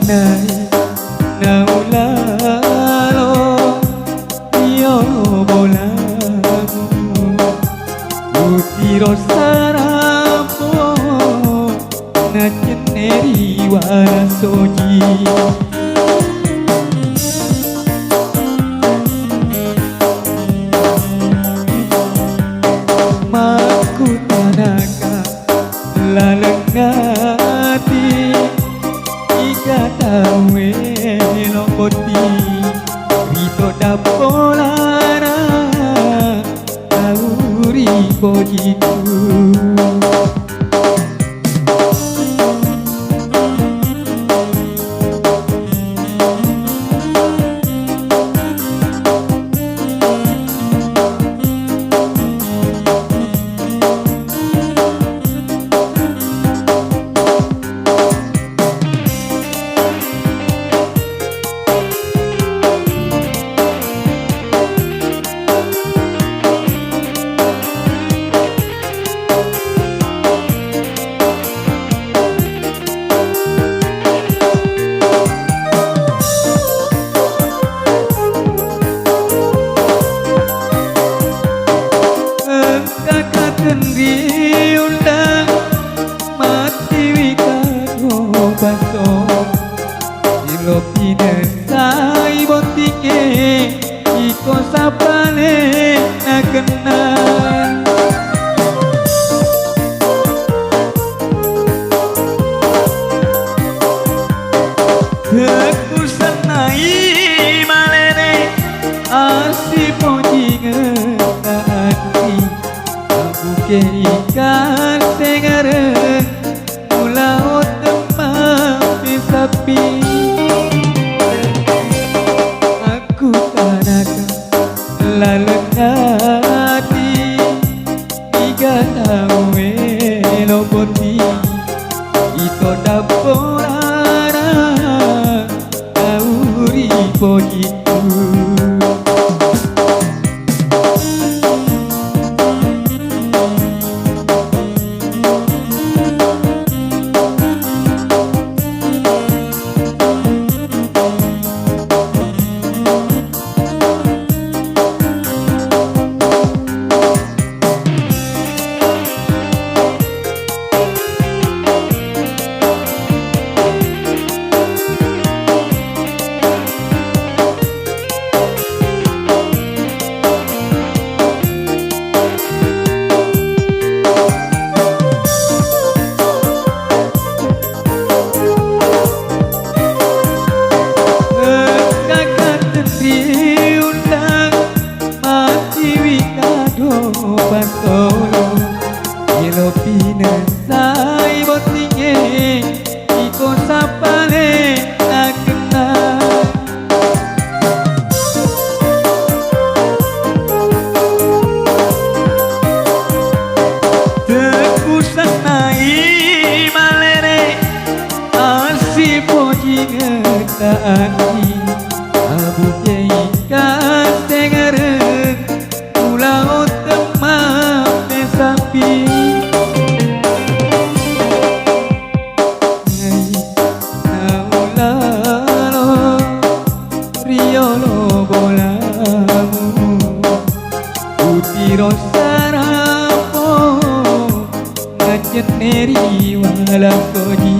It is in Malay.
nay naulalo io volavo utiro sarapo na cheneri wala soji maku tanaka lalengati ika tawe lokoti rito dapolara tauri kojitu riunda mati wikado baso ilo pine sai botinge iko sapane nakena teku senai malene asi pojinge taati ikan tengareng pulau tempat sepi aku tanaka lalengati tiga tawe loboti ito daporara tauri pojitu Bantolo ilo pine sai botinge iko sapale nakena teku sanai malere asi pojinge taati abu keika tengareng pulau sapi naulalo riolo volamu utiro sarapo ngacheneri wala koji